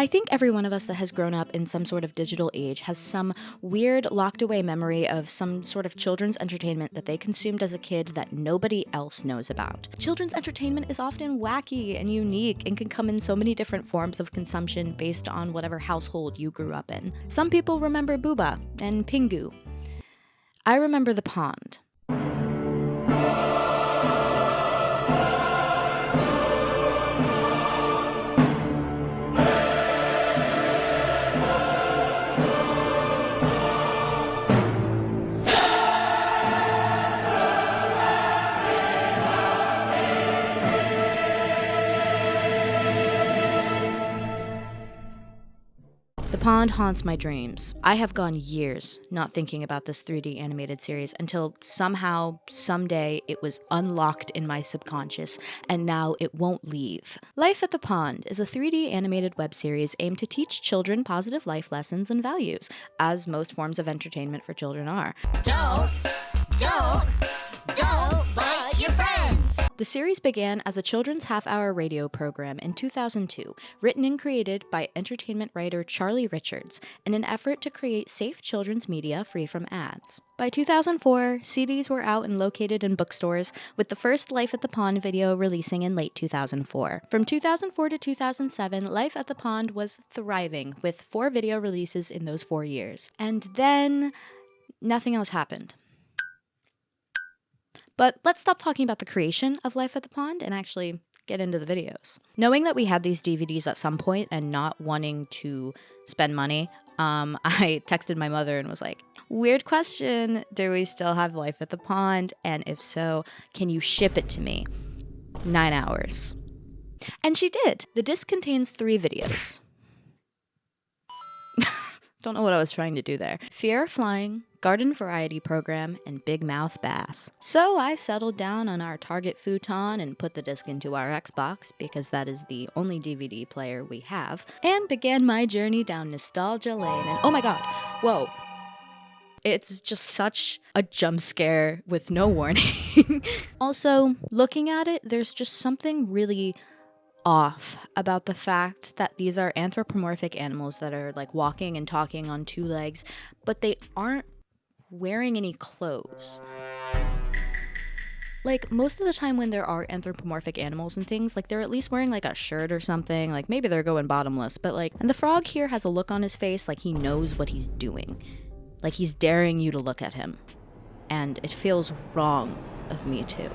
I think every one of us that has grown up in some sort of digital age has some weird locked away memory of some sort of children's entertainment that they consumed as a kid that nobody else knows about. Children's entertainment is often wacky and unique and can come in so many different forms of consumption based on whatever household you grew up in. Some people remember Booba and Pingu. I remember The Pond. The Pond haunts my dreams. I have gone years not thinking about this 3D animated series until somehow, someday, it was unlocked in my subconscious, and now it won't leave. Life at the Pond is a 3D animated web series aimed to teach children positive life lessons and values, as most forms of entertainment for children are. Don't bite your friends! The series began as a children's half-hour radio program in 2002, written and created by entertainment writer Charlie Richards, in an effort to create safe children's media free from ads. By 2004, CDs were out and located in bookstores, with the first Life at the Pond video releasing in late 2004. From 2004 to 2007, Life at the Pond was thriving, with 4 video releases in those 4 years. And then, nothing else happened. But let's stop talking about the creation of Life at the Pond and actually get into the videos. Knowing that we had these DVDs at some point and not wanting to spend money, I texted my mother and was like, weird question, do we still have Life at the Pond? And if so, can you ship it to me? 9 hours. And she did. The disc contains 3 videos. Don't know what I was trying to do there. Fear of Flying, Garden Variety Program, and Big Mouth Bass. So I settled down on our Target futon and put the disc into our Xbox, because that is the only DVD player we have, and began my journey down nostalgia lane. And oh my god, whoa. It's just such a jump scare with no warning. Also, looking at it, there's just something really off about the fact that these are anthropomorphic animals that are like walking and talking on 2 legs, but they aren't wearing any clothes. Like, most of the time when there are anthropomorphic animals and things, like, they're at least wearing like a shirt or something, like maybe they're going bottomless, but like, and the frog here has a look on his face like he knows what he's doing. Like he's daring you to look at him. And it feels wrong of me too.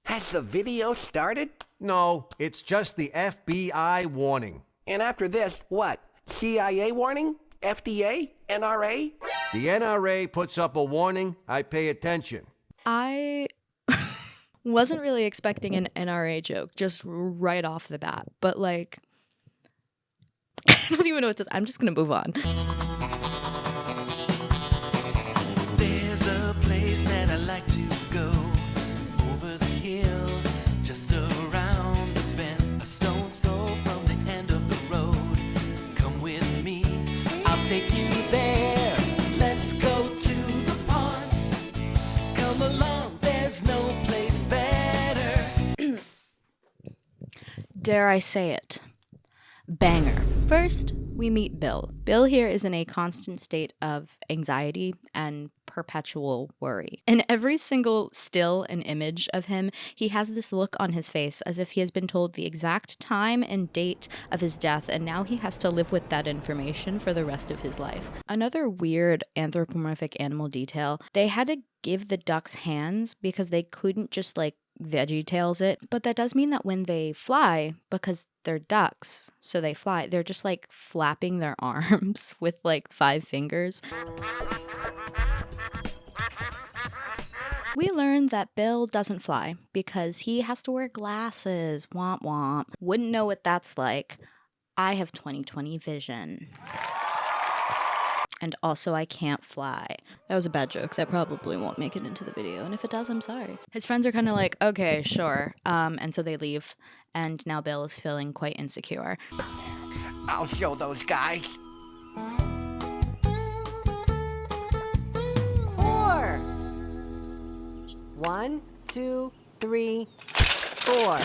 Has the video started? No, it's just the FBI warning. And after this, what? CIA warning? FDA? NRA? The NRA puts up a warning, I pay attention. I wasn't really expecting an NRA joke just right off the bat, but like, I don't even know what to say. I'm just gonna move on. There's a place that I like to go, over the hill, just around the bend, a stone's throw from the end of the road. Come with me, I'll take you there. Let's go to the pond. Come along, there's no place better. Dare I say it? Banger. First, we meet Bill. Bill here is in a constant state of anxiety and perpetual worry. In every single still and image of him, he has this look on his face as if he has been told the exact time and date of his death, and now he has to live with that information for the rest of his life. Another weird anthropomorphic animal detail, they had to give the ducks hands because they couldn't just like VeggieTales it, but that does mean that when they fly, because they're ducks, so they fly, they're just like flapping their arms with like 5 fingers. We learned that Bill doesn't fly because he has to wear glasses. Womp womp. Wouldn't know what that's like. I have 20/20 vision. And also, I can't fly. That was a bad joke. That probably won't make it into the video. And if it does, I'm sorry. His friends are kind of like, okay, sure. And so they leave. And now Bill is feeling quite insecure. I'll show those guys. 4. 1, 2, 3, 4.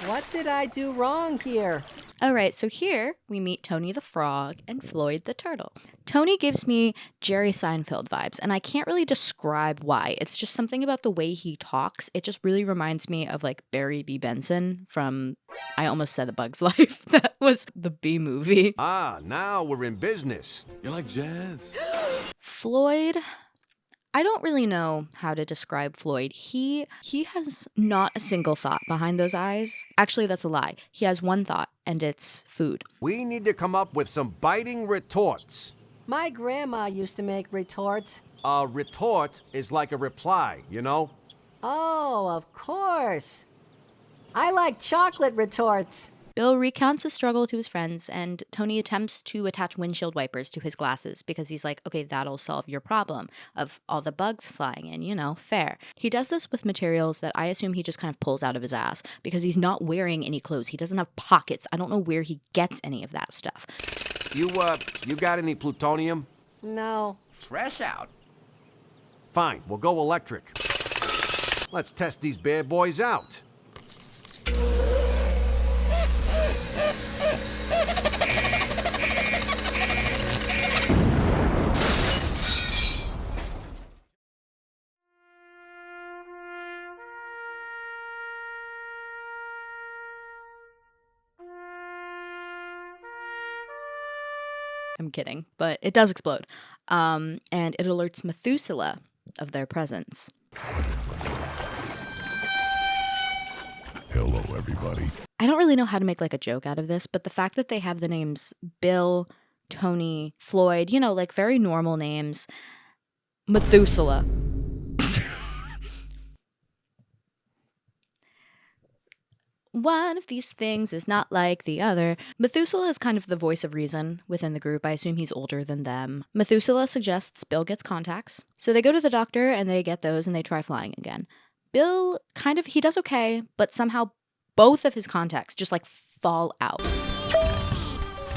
What did I do wrong here? All right, so here we meet Tony the Frog and Floyd the Turtle. Tony gives me Jerry Seinfeld vibes, and I can't really describe why. It's just something about the way he talks. It just really reminds me of like Barry B. Benson from, I almost said A Bug's Life. That was the B movie. Ah, now we're in business. You like jazz? Floyd, I don't really know how to describe Floyd. He has not a single thought behind those eyes. Actually, that's a lie. He has one thought, and it's food. We need to come up with some biting retorts. My grandma used to make retorts. A retort is like a reply, you know? Oh, of course. I like chocolate retorts. Bill recounts his struggle to his friends, and Tony attempts to attach windshield wipers to his glasses because he's like, okay, that'll solve your problem of all the bugs flying in, you know, fair. He does this with materials that I assume he just kind of pulls out of his ass because he's not wearing any clothes. He doesn't have pockets. I don't know where he gets any of that stuff. You got any plutonium? No. Fresh out. Fine, we'll go electric. Let's test these bad boys out. I'm kidding, but it does explode. And it alerts Methuselah of their presence. Hello, everybody. I don't really know how to make like a joke out of this, but the fact that they have the names Bill, Tony, Floyd, you know, like very normal names. Methuselah. One of these things is not like the other. Methuselah is kind of the voice of reason within the group. I assume he's older than them. Methuselah suggests Bill gets contacts. So they go to the doctor and they get those and they try flying again. Bill he does okay, but somehow both of his contacts just like fall out.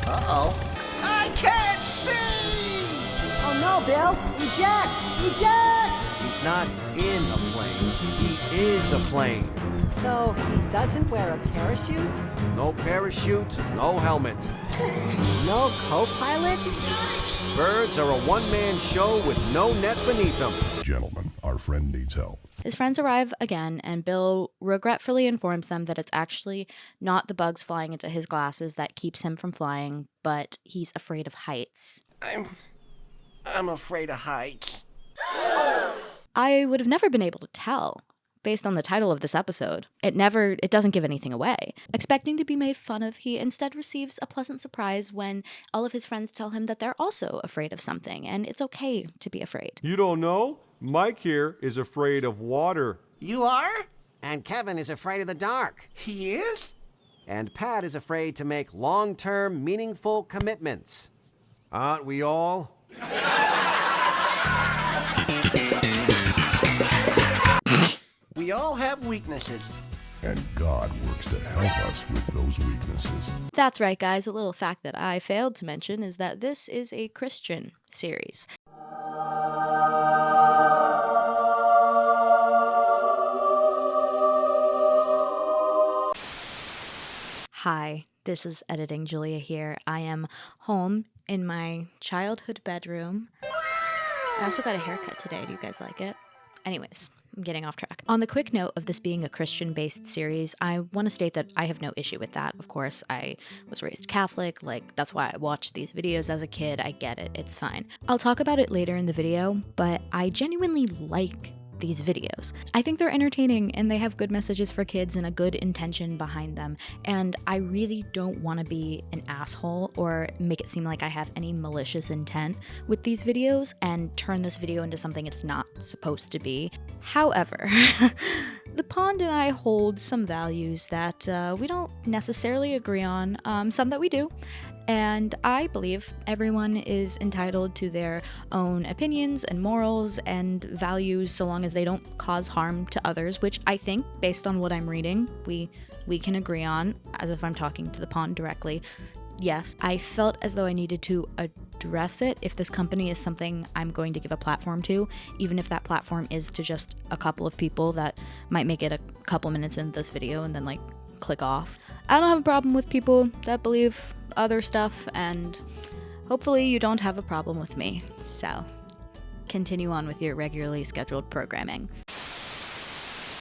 Uh-oh. I can't see! Oh no, Bill! Eject! Eject! He's not in a plane. He is a plane. So he doesn't wear a parachute? No parachute, no helmet. No co-pilot? Birds are a one-man show with no net beneath them. Gentlemen, our friend needs help. His friends arrive again, and Bill regretfully informs them that it's actually not the bugs flying into his glasses that keeps him from flying, but he's afraid of heights. I'm afraid of heights. I would have never been able to tell. Based on the title of this episode, it doesn't give anything away. Expecting to be made fun of, he instead receives a pleasant surprise when all of his friends tell him that they're also afraid of something, and it's okay to be afraid. You don't know? Mike here is afraid of water. You are? And Kevin is afraid of the dark. He is? And Pat is afraid to make long-term, meaningful commitments. Aren't we all? We all have weaknesses. And God works to help us with those weaknesses. That's right, guys. A little fact that I failed to mention is that this is a Christian series. Hi, this is Editing Julia here. I am home in my childhood bedroom. I also got a haircut today. Do you guys like it? Anyways, I'm getting off track. On the quick note of this being a Christian-based series, I want to state that I have no issue with that. Of course, I was raised Catholic, like, that's why I watched these videos as a kid. I get it, it's fine. I'll talk about it later in the video, but I genuinely like these videos. I think they're entertaining and they have good messages for kids and a good intention behind them. And I really don't want to be an asshole or make it seem like I have any malicious intent with these videos and turn this video into something it's not supposed to be. However, the Pond and I hold some values that we don't necessarily agree on, some that we do. And I believe everyone is entitled to their own opinions and morals and values so long as they don't cause harm to others, which I think, based on what I'm reading, we can agree on, as if I'm talking to the Pond directly. Yes, I felt as though I needed to address it if this company is something I'm going to give a platform to, even if that platform is to just a couple of people that might make it a couple minutes into this video and then like click off. I don't have a problem with people that believe other stuff, and hopefully you don't have a problem with me. So continue on with your regularly scheduled programming.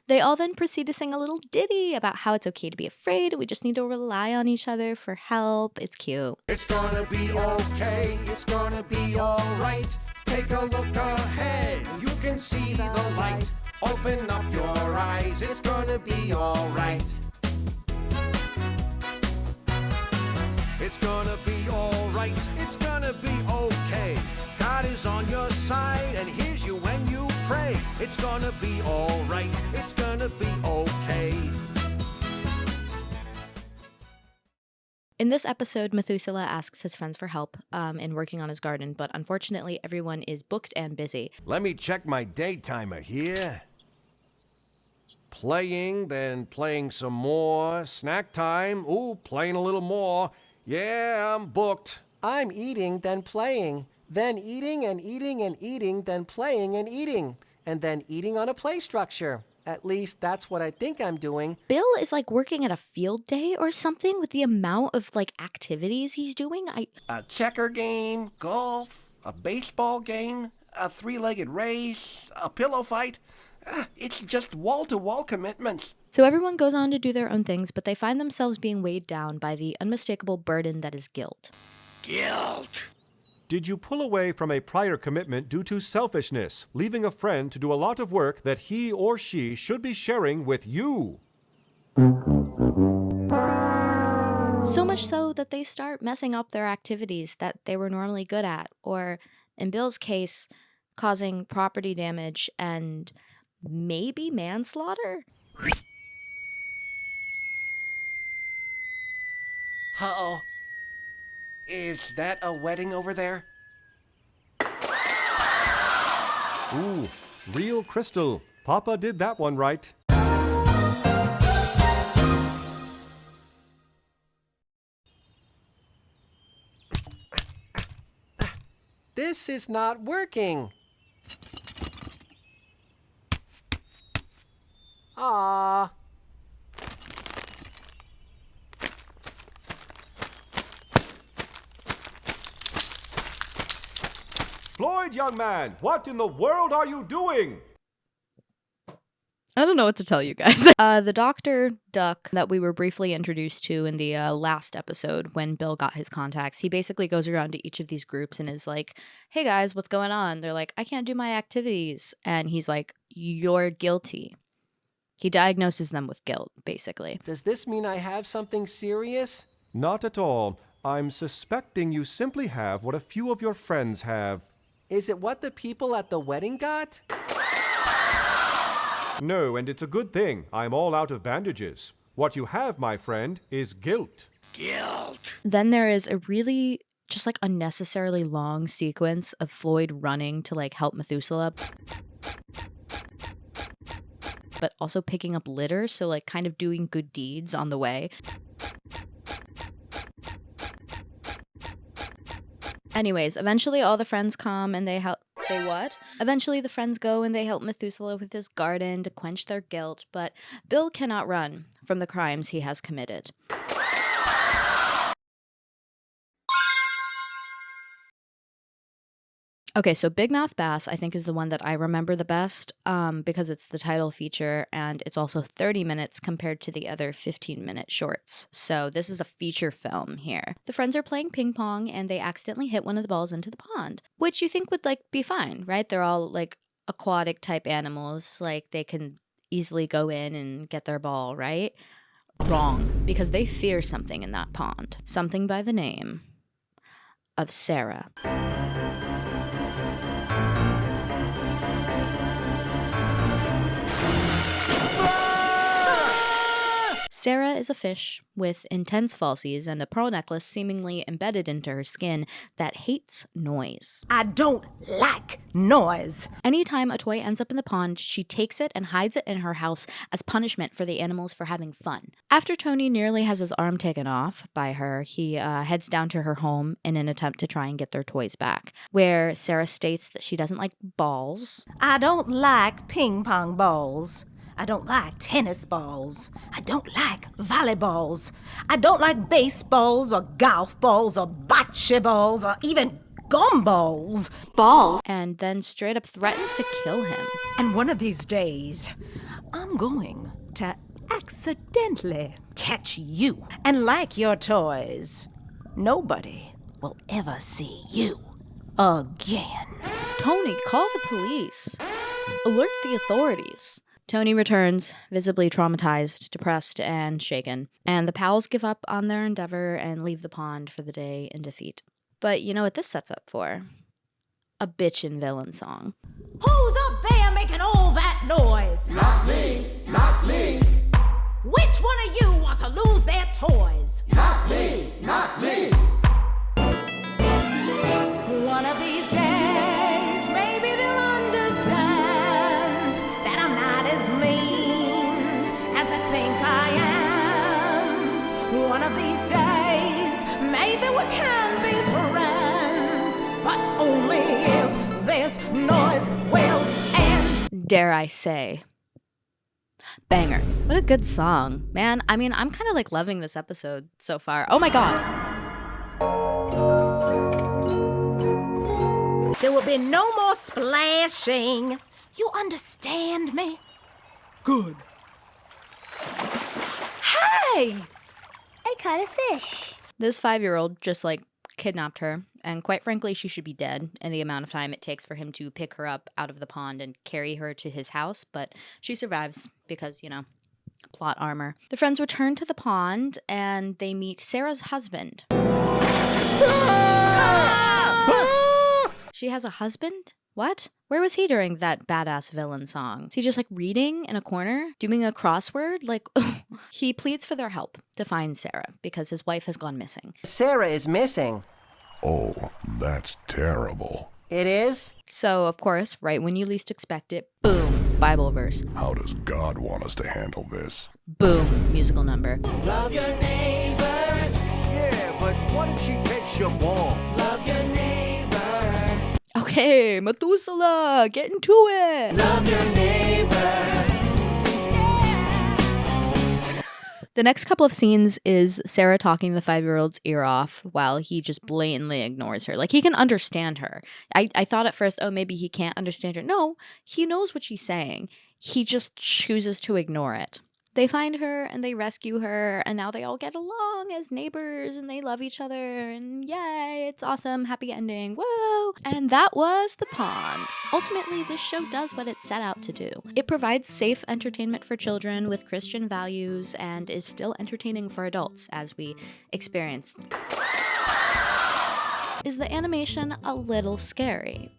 They all then proceed to sing a little ditty about how it's okay to be afraid. We just need to rely on each other for help. It's cute. It's gonna be okay, it's gonna be alright. Take a look ahead, you can see the light. Open up your eyes, it's gonna be alright. It's gonna be alright, it's gonna be okay. God is on your side and hears you when you pray. It's gonna be alright, it's gonna be okay. In this episode, Methuselah asks his friends for help in working on his garden, but unfortunately everyone is booked and busy. Let me check my day timer here. Playing, then playing some more. Snack time. Ooh, playing a little more. Yeah, I'm booked. I'm eating, then playing, then eating and eating and eating, then playing and eating, and then eating on a play structure. At least that's what I think I'm doing. Bill is like working at a field day or something with the amount of like activities he's doing. A checker game, golf, a baseball game, a three-legged race, a pillow fight. It's just wall-to-wall commitments. So everyone goes on to do their own things, but they find themselves being weighed down by the unmistakable burden that is guilt. Guilt. Did you pull away from a prior commitment due to selfishness, leaving a friend to do a lot of work that he or she should be sharing with you? So much so that they start messing up their activities that they were normally good at, or in Bill's case, causing property damage and maybe manslaughter? Uh-oh. Is that a wedding over there? Ooh, real crystal. Papa did that one right. This is not working. Ah. Floyd, young man, what in the world are you doing? I don't know what to tell you guys. The Dr. Duck that we were briefly introduced to in the last episode when Bill got his contacts, he basically goes around to each of these groups and is like, hey guys, what's going on? They're like, I can't do my activities. And he's like, you're guilty. He diagnoses them with guilt, basically. Does this mean I have something serious? Not at all. I'm suspecting you simply have what a few of your friends have. Is it what the people at the wedding got? No, and it's a good thing. I'm all out of bandages. What you have, my friend, is guilt. Guilt. Then there is a really just like unnecessarily long sequence of Floyd running to like help Methuselah, but also picking up litter, so like kind of doing good deeds on the way. Anyways, eventually all the friends come and they help. They what? Eventually the friends go and they help Methuselah with his garden to quench their guilt, but Bill cannot run from the crimes he has committed. Okay, so Big Mouth Bass, I think, is the one that I remember the best because it's the title feature and it's also 30 minutes compared to the other 15-minute shorts. So this is a feature film here. The friends are playing ping pong and they accidentally hit one of the balls into the pond, which you think would like be fine, right? They're all like aquatic type animals, like they can easily go in and get their ball, right? Wrong, because they fear something in that pond. Something by the name of Sarah. Sarah is a fish with intense falsies and a pearl necklace seemingly embedded into her skin that hates noise. I don't like noise. Anytime a toy ends up in the pond, she takes it and hides it in her house as punishment for the animals for having fun. After Tony nearly has his arm taken off by her, he heads down to her home in an attempt to try and get their toys back, where Sarah states that she doesn't like balls. I don't like ping pong balls. I don't like tennis balls. I don't like volleyballs. I don't like baseballs or golf balls or bocce balls or even gumballs. Balls. And then straight up threatens to kill him. And one of these days, I'm going to accidentally catch you. And like your toys, nobody will ever see you again. Tony, call the police. Alert the authorities. Tony returns, visibly traumatized, depressed, and shaken, and the pals give up on their endeavor and leave the pond for the day in defeat. But you know what this sets up for? A bitchin' villain song. Who's up there making all that noise? Not me, not me, Which one of you wants to lose their toys? not me, not me. One of these days, maybe they'll understand that I'm not as mean as they think I am. One of these days, maybe we can be friends, but only if this noise will end. Dare I say. Banger. What a good song. Man, I mean, I'm kind of like loving this episode so far. Oh my god. There will be no more splashing. You understand me? Good. Hey! I caught a fish. This 5-year-old just like kidnapped her, and quite frankly, she should be dead in the amount of time it takes for him to pick her up out of the pond and carry her to his house, but she survives because, you know, plot armor. The friends return to the pond and they meet Sarah's husband. She has a husband? What? Where was he during that badass villain song? Is he just like reading in a corner? Doing a crossword? Like, he pleads for their help to find Sarah because his wife has gone missing. Sarah is missing. Oh, that's terrible. It is? So, of course, right when you least expect it, boom, Bible verse. How does God want us to handle this? Boom, musical number. Love your neighbor. Yeah, but what if she takes your ball? Love your neighbor. Okay, Methuselah, get into it. Love your neighbor. The next couple of scenes is Sarah talking the 5-year-old's ear off while he just blatantly ignores her. Like, he can understand her. I thought at first, oh, maybe he can't understand her. No, he knows what she's saying. He just chooses to ignore it. They find her and they rescue her, and now they all get along as neighbors and they love each other, and yay, it's awesome, happy ending, whoa! And that was The Pond. Ultimately, this show does what it set out to do. It provides safe entertainment for children with Christian values and is still entertaining for adults as we experience. Is the animation a little scary?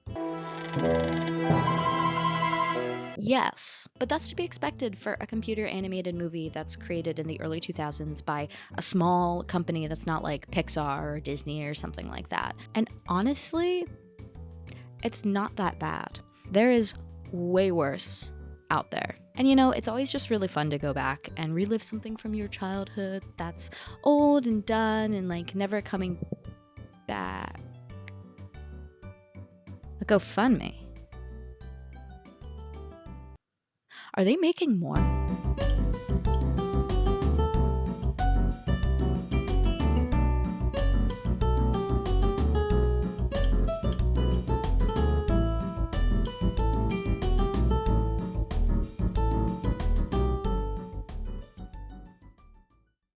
Yes, but that's to be expected for a computer animated movie that's created in the early 2000s by a small company that's not like Pixar or Disney or something like that. And honestly, it's not that bad. There is way worse out there. And you know, it's always just really fun to go back and relive something from your childhood that's old and done and like never coming back. A GoFundMe. Are they making more?